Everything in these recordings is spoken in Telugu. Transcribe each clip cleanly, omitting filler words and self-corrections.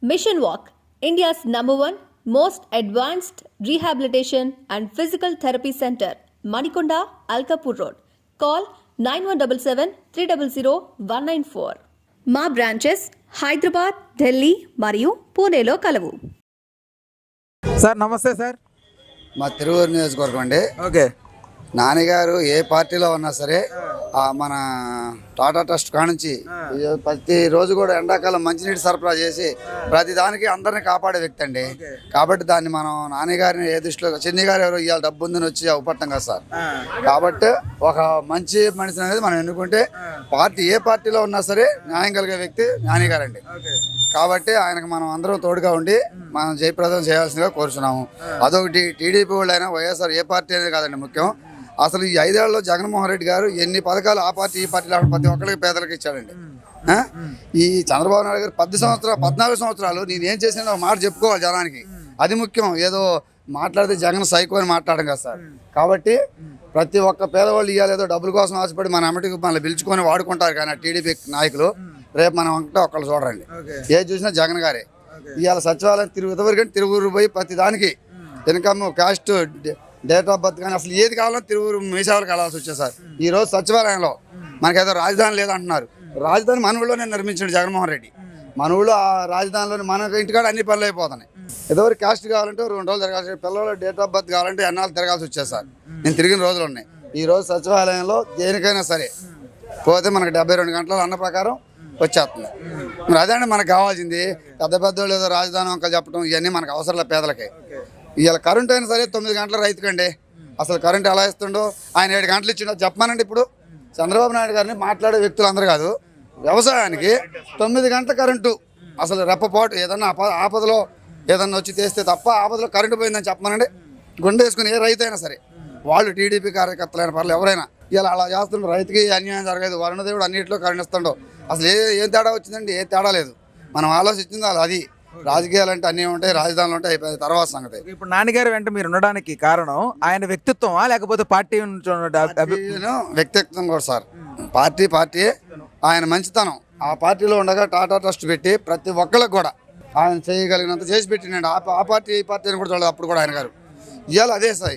Mission Walk, India's #1 most advanced rehabilitation and physical therapy center, Manikonda, Alkapur Road. Call 9177 300 194. మా బ్రాంచెస్ హైదరాబాద్, ఢిల్లీ మరియు పూణేలో కలవు. సార్ నమస్తే సార్. మా తిరువూరు నియోజకవర్గం అండి. ఓకే. నాన్నగారు ఏ పార్టీలో ఉన్నా సరే మన టాటా ట్రస్ట్ కానుంచి ప్రతిరోజు కూడా ఎండాకాలం మంచినీటి సరఫరా చేసి ప్రతి దానికి అందరిని కాపాడే వ్యక్తి అండి. కాబట్టి దాన్ని మనం నాన్నగారిని ఏ దృష్టిలో చిన్ని గారు ఎవరు ఇవాళ డబ్బు ఉందని వచ్చి ఉపట్టం కదా సార్. కాబట్టి ఒక మంచి మనిషి అనేది మనం ఎన్నుకుంటే పార్టీ ఏ పార్టీలో ఉన్నా సరే న్యాయం కలిగే వ్యక్తి నాన్నగారండి. కాబట్టి ఆయనకు మనం అందరం తోడుగా ఉండి మనం జయప్రదం చేయాల్సిందిగా కోరుచున్నాము. అదొకటి టీడీపీ వాళ్ళైనా వైఎస్ఆర్ ఏ పార్టీ అనేది కాదండి ముఖ్యం. అసలు ఈ 5 ఏళ్లలో జగన్మోహన్ రెడ్డి గారు ఎన్ని పథకాలు ఆ పార్టీ ఈ పార్టీ లేకుండా ప్రతి ఒక్కరికి పేదలకు ఇచ్చాడండి. ఈ చంద్రబాబు నాయుడు గారు 14 సంవత్సరాలు నేను ఏం చేసినా ఒక మాట చెప్పుకోవాలి జనానికి, అది ముఖ్యం. ఏదో మాట్లాడితే జగన్ సైకో అని మాట్లాడడం కదా సార్. కాబట్టి ప్రతి ఒక్క పేదవాళ్ళు ఇవ్వాలి ఏదో డబ్బుల కోసం ఆశపడి మన అమ్మటికి మనల్ని పిలుచుకొని వాడుకుంటారు. కానీ టీడీపీ నాయకులు రేపు మనం అంటే ఒకళ్ళు చూడండి, ఏది చూసినా జగన్ గారే. ఇవాళ సచివాలయం తిరుగురు పోయి ప్రతి దానికి income, caste, date of birth కానీ అసలు ఏది కావాలో తిరుగురు మీసేవలకు వెళ్ళాల్సి వచ్చేది సార్. ఈ రోజు సచివాలయంలో మనకేదో రాజధాని లేదంటున్నారు. రాజధాని మన ఊళ్ళోనే నిర్మించాడు జగన్మోహన్ రెడ్డి. మన ఊళ్ళో ఆ రాజధానిలోనే మన ఇంటికాడ అన్ని పనులు అయిపోతున్నాయి. ఏదో క్యాస్ట్ కావాలంటే 2 రోజులు తిరగాల్సి, పిల్లల డేట్ ఆఫ్ బర్త్ కావాలంటే ఎన్నాళ్ళు తిరగాల్సి వచ్చేది సార్. నేను తిరిగిన రోజులు ఉన్నాయి. ఈ రోజు సచివాలయంలో దేనికైనా సరే పోతే మనకు 72 గంటల అన్న ప్రకారం వచ్చేస్తుంది. మరి అదే అండి మనకు కావాల్సింది. పెద్దోళ్ళు ఏదో రాజధాని అంకలు చెప్పడం ఇవన్నీ మనకు అవసరం లేదు పేదలకి. ఇవాళ కరెంట్ అయినా సరే 9 గంటల రైతుకండి. అసలు కరెంట్ ఎలా ఇస్తుండో ఆయన 7 గంటలు ఇచ్చిండో చెప్పమానండి. ఇప్పుడు చంద్రబాబు నాయుడు గారిని మాట్లాడే వ్యక్తులు అందరూ కాదు, వ్యవసాయానికి 9 గంటల కరెంటు అసలు రెప్పపాటు ఏదన్నా ఆపదలో ఏదన్నా వచ్చి తెస్తే తప్ప ఆపదలో కరెంటు పోయిందని చెప్పమానండి. గుండె వేసుకుని ఏ రైతు అయినా సరే, వాళ్ళు టీడీపీ కార్యకర్తలైన పర్లేదు ఎవరైనా ఇలా అలా చేస్తుండ్రు. రైతుకి అన్యాయం జరగదు. వరుణదేవుడు అన్నింటిలో కరుణిస్తుండో. అసలు ఏం తేడా వచ్చిందండి? ఏ తేడా లేదు. మనం ఆలోచించింది అది. రాజకీయాలు అంటే అన్నీ ఉంటాయి, రాజధానులు ఉంటాయి, తర్వాత సంగతి. ఇప్పుడు నాన్నగారు వెంట మీరు ఉండడానికి కారణం ఆయన వ్యక్తిత్వమా లేకపోతే పార్టీ వ్యక్తిత్వం కూడా సార్. పార్టీ ఆయన మంచితనం. ఆ పార్టీలో ఉండగా టాటా ట్రస్ట్ పెట్టి ప్రతి ఒక్కరికి కూడా ఆయన చేయగలిగినంత చేసి పెట్టినండి. ఆ పార్టీ ఈ పార్టీ అని కూడా చూడలేదు అప్పుడు కూడా ఆయన గారు. ఇవాళ అదే సార్.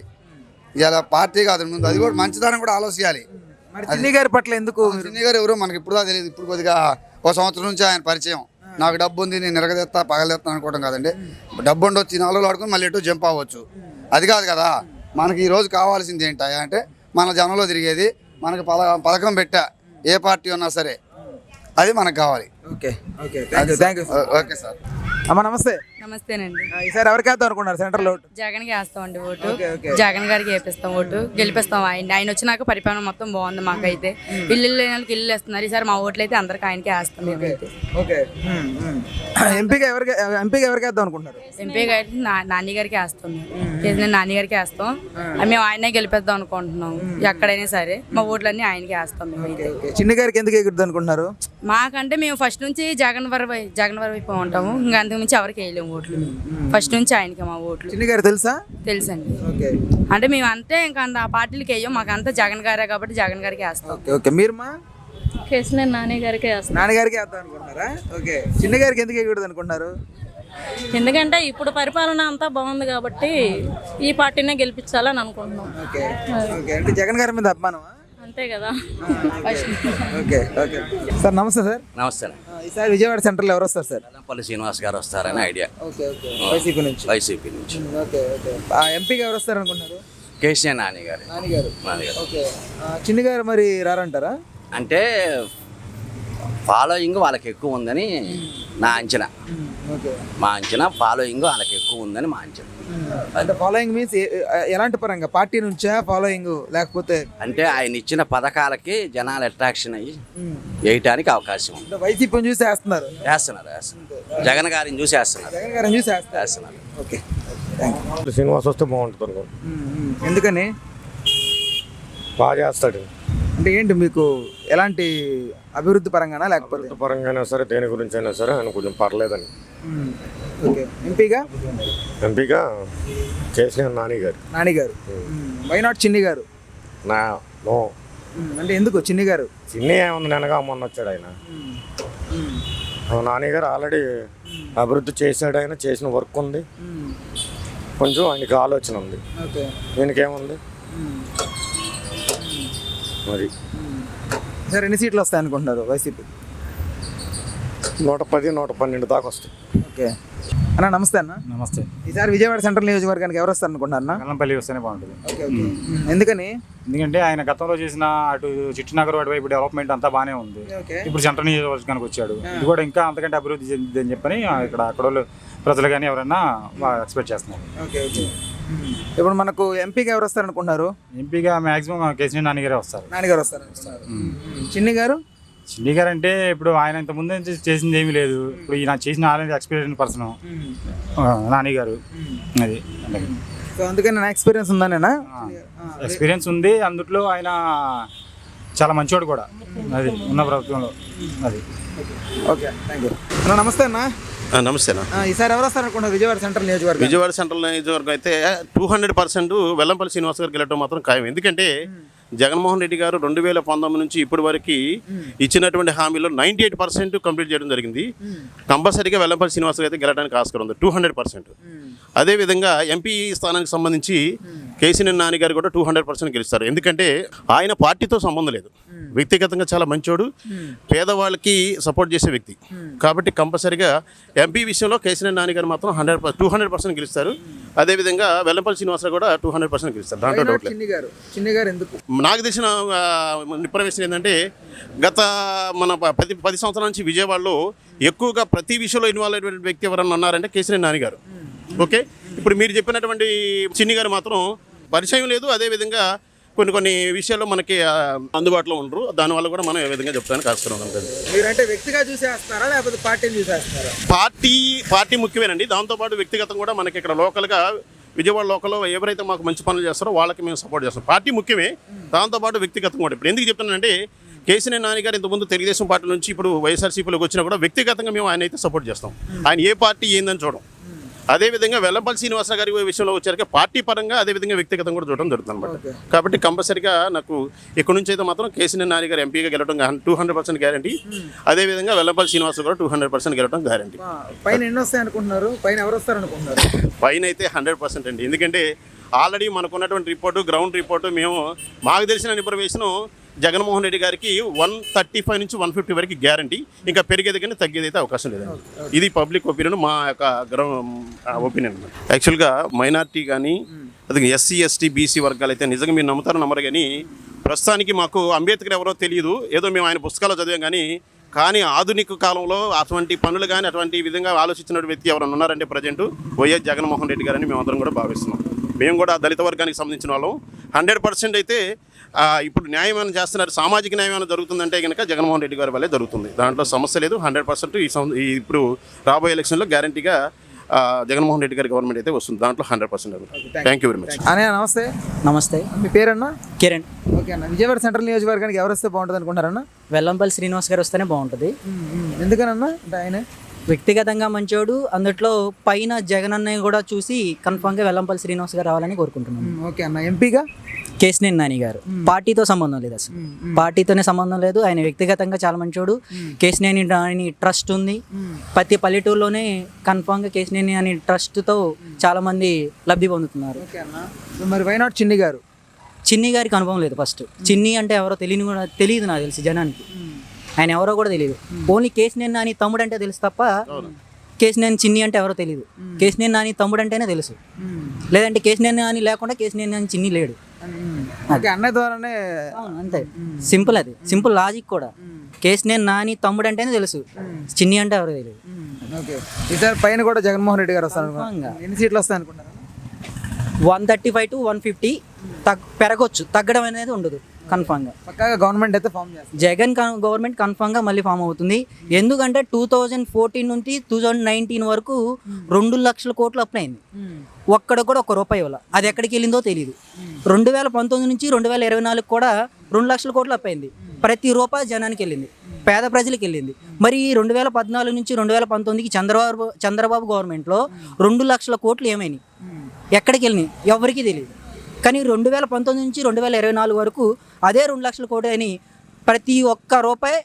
ఇవాళ పార్టీ కాదు ముందు అది కూడా మంచితనం కూడా ఆలోచించాలి. చిన్ని గారి పట్ల ఎందుకు? చిన్ని గారు ఎవరో మనకి ఇప్పుడు తెలియదు. ఇప్పుడు కొద్దిగా 1 సంవత్సరం నుంచి ఆయన పరిచయం. నాకు డబ్బు ఉంది, నేను నిరగదెత్తా పగలెత్తా అనుకోవడం కాదండి. డబ్బు ఉండొచ్చి 4 రోజులు ఆడుకుని మళ్ళీ ఎటు జంప్ అవ్వచ్చు. అది కాదు కదా మనకి. ఈరోజు కావాల్సింది ఏంటి అంటే మన జనంలో తిరిగేది. మనకి పథకం పెట్టా ఏ పార్టీ ఉన్నా సరే అది మనకు కావాలి. Okay okay sir. అమ్మ నమస్తే. నమస్తేనండి. ఈసారి ఎవరికి వేద్దాం అనుకున్నారు సెంటర్లో? జగన్కి వేస్తామండి ఓటు. జగన్ గారికి వేపిస్తాం ఓటు, గెలిపిస్తాం. ఆయన వచ్చినాక పరిపాలన మొత్తం బాగుంది మాకైతే. ఇల్లు లేని వాళ్ళకి ఇల్లు వేస్తున్నారు. ఈసారి మా ఓట్లు అయితే అందరికి ఆయనకే వేస్తాం మేమైతే. ఎంపీగా ఎవరికి వేద్దాం అనుకుంటున్నారు? ఎంపీగా అయితే నాని గారికి వేస్తాం. మేము నాని గారికి వేస్తాం. మేము ఆయనే గెలిపిద్దాం అనుకుంటున్నాం. ఎక్కడైనా సరే మా ఓట్లన్నీ ఆయనకే వేస్తాం మేమైతే. చిన్ని గారికి ఎందుకు ఎగురుద్దాం అనుకుంటున్నారు? మాకంటే మేము ఫస్ట్ నుంచి జగన్ వైపు ఉంటాము. ఇంకా అంతకు మించి ఎవరికి వేయలేము ఓట్లు. ఫస్ట్ నుంచి ఆయనకి మా ఓట్లు. చిన్ని గారు తెలుసా? తెలుసండి. అంటే మేము అంతే ఇంకా ఆ పార్టీలకి వేయం. మాకు అంతా జగన్ గారే కాబట్టి జగన్ గారికి వేస్తాం. ఓకే. మీరు మా కేసీఆర్ నాని గారికి వేస్తాం. నాన్నగారికి వేద్దాం అనుకుంటున్నారా? ఓకే. చిన్ని గారికి ఎందుకు ఎగకూడదు అనుకుంటున్నారు? ఎందుకంటే ఇప్పుడు పరిపాలన అంతా బాగుంది కాబట్టి ఈ పార్టీనే గెలిపించాలని అనుకుంటున్నాం. అంటే జగన్ గారి మీద అభిమానమా? అంతే కదా. ఓకే. సార్ నమస్తే సార్. నమస్తే. ఈసారి విజయవాడ సెంటర్లో ఎవరు వస్తారు సార్? పల్లి శ్రీనివాస్ గారు వస్తారని ఐడియా. వైసీపీ నుంచి. ఎంపీగా ఎవరు వస్తారు అనుకున్నారు? కేసీఆర్ నాని గారు. ఓకే. చిన్ని గారు మరి రారంటారా? అంటే ఫాలోయింగ్ వాళ్ళకి ఎక్కువ ఉందని నా అంచనా. మా అంచనా ఫాలోయింగ్ వాళ్ళకి ఎక్కువ ఉందని మా అంచనా. అంటే ఫాలోయింగ్ మీన్స్ ఎలాంటి పరంగా? పార్టీ నుంచా ఫాలోయింగ్ లేకపోతే? అంటే ఆయన ఇచ్చిన పథకాలకి జనాలు అట్రాక్షన్ అయ్యి వేయటానికి అవకాశం ఉంది. వైసీపీని చూసి వేస్తున్నారు. జగన్ గారిని చూసి వేస్తున్నారు. ఓకే. శ్రీనివాస్ వస్తే బాగుంటుంది. ఎందుకని? బాగా చేస్తాడు. అంటే ఏంటి మీకు ఎలాంటి అభివృద్ధి పరంగానా లేకపోతే? పరంగానే సరే, దేని గురించి అయినా సరే అని కొంచెం పర్లేదని. ఓకే. ఎంపీగా కేసీఆర్ నాని గారు. వై నాట్ చిన్ని గారు? నో. అంటే ఎందుకు చిన్ని గారు? చిన్ని ఏముంది, నెనగా మొన్న వచ్చాడు ఆయన. నాని గారు ఆల్రెడీ అభివృద్ధి చేశాడు, ఆయన చేసిన వర్క్ ఉంది, కొంచెం ఆయనకి ఆలోచన ఉంది. ఓకే. ఈయనకేముంది మరి? సార్ ఎన్ని సీట్లు వస్తాయి అనుకుంటున్నారు వైసీపీ? 110, 112 దాకా వస్తాయి. ఓకే అన్న, నమస్తే అన్న. నమస్తే. ఈసారి విజయవాడ సెంట్రల్ నియోజకవర్గానికి ఎవరు వస్తారు అనుకుంటున్నారు అన్న? వెల్లంపల్లి వస్తేనే బాగుంటుంది. Okay okay. ఎందుకని? ఎందుకంటే ఆయన గతంలో చేసిన అటు చిట్టినగర్ అటువైపు డెవలప్మెంట్ అంతా బాగానే ఉంది. ఓకే. ఇప్పుడు సెంట్రల్ నియోజకవర్గానికి వచ్చాడు, ఇది కూడా ఇంకా అంతకంటే అభివృద్ధి చెందింది అని చెప్పని అక్కడ వాళ్ళు ప్రజలు కానీ ఎవరైనా ఎక్స్పెక్ట్ చేస్తున్నారు. Okay okay. ఇప్పుడు మనకు ఎంపీగా ఎవరు వస్తారు అనుకుంటున్నారు? ఎంపీగా మాక్సిమం కేసీఆర్ నాన్నగారే వస్తారు. నాన్నగారు వస్తారు. చిన్ని గారు? చిన్ని గారు అంటే ఇప్పుడు ఆయన ఇంత ముందు చేసింది ఏమీ లేదు. ఇప్పుడు ఈయన చేసిన ఆల్రెడీ ఎక్స్పీరియన్స్ పర్సన్ నాని గారు. అది సో అందుకని నా ఎక్స్పీరియన్స్ ఉందనేనా? ఎక్స్పీరియన్స్ ఉంది, అందుట్లో ఆయన చాలా మంచివాడు కూడా అది ఉన్న ప్రభుత్వంలో. అది ఓకే, థ్యాంక్ యూ అన్న. నమస్తే అన్న. నమస్తే అన్న. ఈసారి ఎవరు వస్తారు అనుకుంటున్నారు విజయవాడ సెంట్రల్ నియోజకవర్గం? విజయవాడ సెంట్రల్ నియోజకవర్గం అయితే 200% వెల్లంపల్లి శ్రీనివాస్ గారికి వెళ్ళడం మాత్రం ఖాయం. ఎందుకంటే జగన్మోహన్ రెడ్డి గారు 2019 నుంచి ఇప్పటి వరకు ఇచ్చినటువంటి హామీలో 98% కంప్లీట్ చేయడం జరిగింది. కంపల్సరీగా వెల్లంపల్లి శ్రీనివాస్ గారు అయితే గెలడానికి ఆస్కారం ఉంది 200%. అదేవిధంగా ఎంపీ స్థానానికి సంబంధించి కేసీఆర్ నాని గారు కూడా 200% గెలుస్తారు. ఎందుకంటే ఆయన పార్టీతో సంబంధం లేదు, వ్యక్తిగతంగా చాలా మంచోడు, పేదవాళ్ళకి సపోర్ట్ చేసే వ్యక్తి. కాబట్టి కంపల్సరీగా ఎంపీ విషయంలో కేసీఆర్ నాని గారు మాత్రం 200% గెలుస్తారు. అదేవిధంగా వెల్లంపల్లి శ్రీనివాసరావు కూడా 200% గెలుస్తారు, దాంట్లో డౌట్ లేదు. చిన్ని గారు ఎందుకు? నాకు తెలిసిన ఇన్ఫర్మేషన్ ఏంటంటే గత మన 10 సంవత్సరాల నుంచి విజయవాడలో ఎక్కువగా ప్రతి విషయంలో ఇన్వాల్వ్ అయినటువంటి వ్యక్తి ఎవరన్నా ఉన్నారంటే కేసీఆర్ నాని గారు. ఓకే, ఇప్పుడు మీరు చెప్పినటువంటి చిన్ని గారు మాత్రం పరిచయం లేదు. అదేవిధంగా కొన్ని విషయాల్లో మనకి అందుబాటులో ఉండరు, దానివల్ల కూడా మనం ఏ విధంగా చెప్తానికి ఆస్కారం ఉంటుంది. మీరంటే వ్యక్తిగా చూసేస్తారా లేకపోతే పార్టీని చూసేస్తారా? పార్టీ ముఖ్యమేనండి, దాంతోపాటు వ్యక్తిగతం కూడా మనకి ఇక్కడ లోకల్గా విజయవాడ లోకల్లో ఎవరైతే మాకు మంచి పనులు చేస్తారో వాళ్ళకి మేము సపోర్ట్ చేస్తాం. పార్టీ ముఖ్యమే, దాంతోపాటు వ్యక్తిగతం కూడా. ఇప్పుడు ఎందుకు చెప్తున్నానంటే కేసీఆర్ నాని గారు ఇంతకుముందు తెలుగుదేశం పార్టీ నుంచి ఇప్పుడు వైఎస్ఆర్సీపీలోకి వచ్చినా కూడా వ్యక్తిగతంగా మేము ఆయన అయితే సపోర్ట్ చేస్తాం. ఆయన ఏ పార్టీ ఏందని చూడం. అదేవిధంగా వెల్లంపల్లి శ్రీనివాసరావు గారి విషయంలో వచ్చాక పార్టీ పరంగా అదేవిధంగా వ్యక్తిగతంగా కూడా చూడడం జరుగుతుంది అనమాట. కాబట్టి కంపల్సరీగా నాకు ఇక్కడ నుంచి అయితే మాత్రం కేసీఆర్ నాని గారు ఎంపీగా గెలవడం 200% గ్యారంటీ. అదేవిధంగా వెల్లంపల్లి శ్రీనివాసరావు కూడా 200% గెలవడం గ్యారంటీ. పైన ఎన్ని వస్తాయి అనుకుంటున్నారు? పైన ఎవరు వస్తారు అనుకుంటున్నారు? పైన అయితే 100% అండి. ఎందుకంటే ఆల్రెడీ మనకున్నటువంటి రిపోర్టు, గ్రౌండ్ రిపోర్టు, మేము మాకు తెలిసిన ఇన్ఫర్మేషను జగన్మోహన్ రెడ్డి గారికి 135 నుంచి 150 వరకు గ్యారంటీ. ఇంకా పెరిగేది కానీ తగ్గేది అయితే అవకాశం లేదండి. ఇది పబ్లిక్ ఒపీనియన్, మా యొక్క ఒపీనియన్. యాక్చువల్గా మైనార్టీ కానీ అది ఎస్సీ ఎస్టీ బీసీ వర్గాలు అయితే నిజంగా మీరు నమ్ముతారో నమ్మరు కానీ ప్రస్తుతానికి మాకు అంబేద్కర్ ఎవరో తెలియదు, ఏదో మేము ఆయన పుస్తకాలు చదివాం కానీ ఆధునిక కాలంలో అటువంటి పనులు కానీ అటువంటి విధంగా ఆలోచించిన వ్యక్తి ఎవరైనా ఉన్నారంటే ప్రజెంట్ వైఎస్ జగన్మోహన్ రెడ్డి గారని మేమందరం కూడా భావిస్తున్నాం. మేము కూడా దళిత వర్గానికి సంబంధించిన వాళ్ళం. 100% అయితే ఇప్పుడు న్యాయం ఏమైనా చేస్తున్నారు, సామాజిక న్యాయం ఏమైనా జరుగుతుందంటే కనుక జగన్మోహన్ రెడ్డి గారి వల్లే జరుగుతుంది, దాంట్లో సమస్య లేదు. 100% ఇప్పుడు రాబోయే ఎలక్షన్లో గ్యారంటీగా జగన్మోహన్ రెడ్డి గారి గవర్నమెంట్ అయితే వస్తుంది, దాంట్లో 100%. Thank you very much. అన్నయ్య నమస్తే. నమస్తే. మీ పేరన్నా? కిరణ్. ఓకే అన్న. విజయవాడ సెంట్రల్ నియోజకవర్గానికి ఎవరు వస్తే బాగుంటుంది అనుకుంటారన్నా? వెల్లంపల్లి శ్రీనివాస్ గారు వస్తేనే బాగుంటుంది. ఎందుకనన్నా? అంటే ఆయన వ్యక్తిగతంగా మంచోడు, అందుట్లో పైన జగన్ అన్నయ్య కూడా చూసి కన్ఫామ్గా వెల్లంపల్లి శ్రీనివాస్ గారు రావాలని కోరుకుంటున్నాను. ఓకే అన్న. ఎంపీగా కేసీఆర్ నాని గారు. పార్టీతో సంబంధం లేదు, అసలు పార్టీతోనే సంబంధం లేదు. ఆయన వ్యక్తిగతంగా చాలా మంచోడు. కేసీఆర్ నాని ట్రస్ట్ ఉంది ప్రతి పల్లెటూరులోనే. కన్ఫామ్గా కేసీఆర్ నాని ట్రస్ట్తో చాలా మంది లబ్ధి పొందుతున్నారు. ఓకే అన్న. మరి వై నాట్ చిన్ని గారు? చిన్ని గారికి అనుభవం లేదు. ఫస్ట్ చిన్ని అంటే ఎవరో తెలియదు నాకు తెలిసి జనానికి. ఆయన ఎవరో కూడా తెలియదు. ఓన్లీ కేసీఆర్ నాని తమ్ముడు అంటే తెలుసు తప్ప కేసీఆర్ చిన్ని అంటే ఎవరో తెలియదు. కేసీఆర్ నాని తమ్ముడు అంటేనే తెలుసు, లేదంటే కేసీఆర్ నాని లేకుండా కేసీఆర్ నాని చిన్ని లేడు. అన్నయ్య ద్వారానే. అంతే, సింపుల్. అది సింపుల్ లాజిక్ కూడా. కేసీఆర్ నాని తమ్ముడు అంటేనే తెలుసు, చిన్ని అంటే ఎవరో తెలియదు. ఓకే, ఈసారి పైన కూడా జగన్మోహన్ రెడ్డి గారు వస్తారు. ఎన్ని సీట్లు వస్తాయి అనుకుంటారు? 135 to 150 పెరగొచ్చు, తగ్గడం అనేది ఉండదు. కన్ఫామ్గా పక్కాగా గవర్నమెంట్ అయితే ఫామ్ చేస్తుంది. జగన్ గవర్నమెంట్ కన్ఫామ్గా మళ్ళీ ఫామ్ అవుతుంది. ఎందుకంటే 2014 నుంచి 2019 వరకు 2 లక్షల కోట్లు అప్లై అయింది. ఒక్కడ కూడా ₹1 వల్ల అది ఎక్కడికి వెళ్ళిందో తెలియదు. 2019 నుంచి 2024 కూడా 2 లక్షల కోట్లు అప్లై అయింది. ప్రతి రూపాయి జనానికి వెళ్ళింది, పేద ప్రజలకు వెళ్ళింది. మరి 2014 నుంచి 2019కి చంద్రబాబు గవర్నమెంట్లో 2 లక్షల కోట్లు ఏమైనాయి, ఎక్కడికి వెళ్ళినాయి ఎవరికీ తెలియదు. కానీ 2019 నుంచి 2024 వరకు అదే 2 లక్షల కోట్లు అని ప్రతి ఒక్క రూపాయి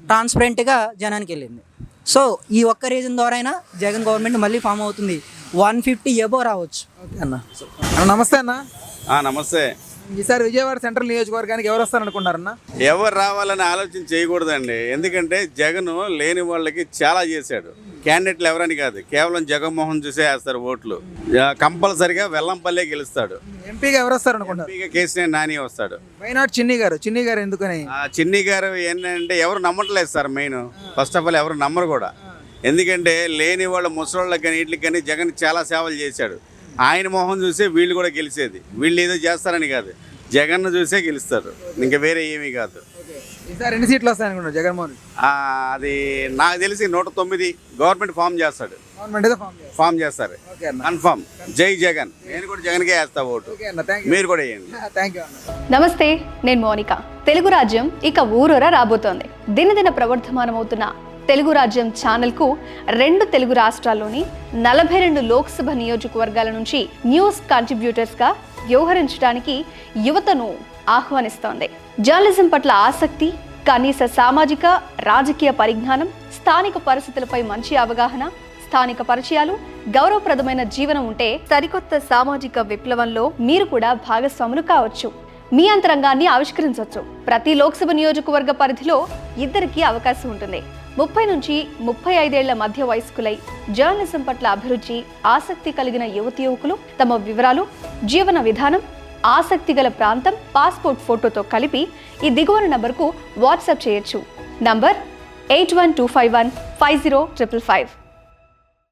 ట్రాన్స్పరెంట్గా జనానికి వెళ్ళింది. సో ఈ ఒక్క రీజన్ ద్వారా అయినా జగన్ గవర్నమెంట్ మళ్ళీ ఫామ్ అవుతుంది. 150 ఎబో రావచ్చు. ఓకే అన్న. అన్న నమస్తే అన్న. నమస్తే. ఈసారి విజయవాడ సెంట్రల్ నియోజకవర్గానికి ఎవరు వస్తారనుకున్నారన్న? ఎవరు రావాలని ఆలోచన చేయకూడదండి. ఎందుకంటే జగన్ లేని వాళ్ళకి చాలా చేశాడు. క్యాండిడేట్లు ఎవరని కాదు, కేవలం జగన్మోహన్ చూసే వేస్తారు ఓట్లు. కంపల్సరిగా వెల్లంపల్లె గెలుస్తాడు. ఎంపీగా ఎవరు వస్తారనుకుంటారు? ఎంపీగా కేసీఆర్ నాని వస్తాడు. వైనాట్ చిన్ని గారు ఎందుకని? చిన్ని గారు ఏంటంటే ఎవరు నమ్మట్లేదు sir. Main first of all ఎవరు నమ్మరు కూడా. ఎందుకంటే లేని వాళ్ళ ముసలోళ్ళకి కానీ వీటికి కానీ జగన్ చాలా సేవలు చేశాడు. ఆయన మొహం చూసే వీళ్ళు కూడా గెలిచేది. వీళ్ళు ఏదో చేస్తారని కాదు, జగన్ చూసే గెలుస్తారు, ఇంకా వేరే ఏమీ కాదు. ఈసారి ఎన్ని సీట్లు వస్తాయనుకుంటారు జగన్మోహన్? అది నాకు తెలిసి 109 గవర్నమెంట్ ఫామ్ చేస్తాడు. ఫామ్ చేస్తారు కన్ఫామ్. జై జగన్. నేను కూడా జగన్కే వేస్తా ఓటు, మీరు కూడా వేయండి. నమస్తే, నేను మోనిక. తెలుగు రాజ్యం ఇక ఊరూరా రాబోతోంది. దినదిన ప్రవర్ధమానమవుతున్న తెలుగు రాజ్యం ఛానల్కు 2 తెలుగు రాష్ట్రాల్లోని 42 లోక్సభ నియోజకవర్గాల నుంచి న్యూస్ కంట్రిబ్యూటర్స్గా వ్యవహరించడానికి యువతను ఆహ్వానిస్తోంది. జర్నలిజం పట్ల ఆసక్తి, కనీస సామాజిక రాజకీయ పరిజ్ఞానం, స్థానిక పరిస్థితులపై మంచి అవగాహన, స్థానిక పరిచయాలు, గౌరవప్రదమైన జీవనం ఉంటే సరికొత్త సామాజిక విప్లవంలో మీరు కూడా భాగస్వాములు కావచ్చు. మీ అంతరంగాన్ని ఆవిష్కరించవచ్చు. ప్రతి లోక్సభ నియోజకవర్గ పరిధిలో 2కి అవకాశం ఉంటుంది. 30 నుంచి 35 ఏళ్ల మధ్య వయస్కులై జర్నలిజం పట్ల అభిరుచి, ఆసక్తి కలిగిన యువతి యువకులు తమ వివరాలు, జీవన విధానం, ఆసక్తి గల ప్రాంతం, పాస్పోర్ట్ ఫోటోతో కలిపి ఈ దిగువన నంబర్కు వాట్సాప్ చేయొచ్చు. నంబర్ 8125150555.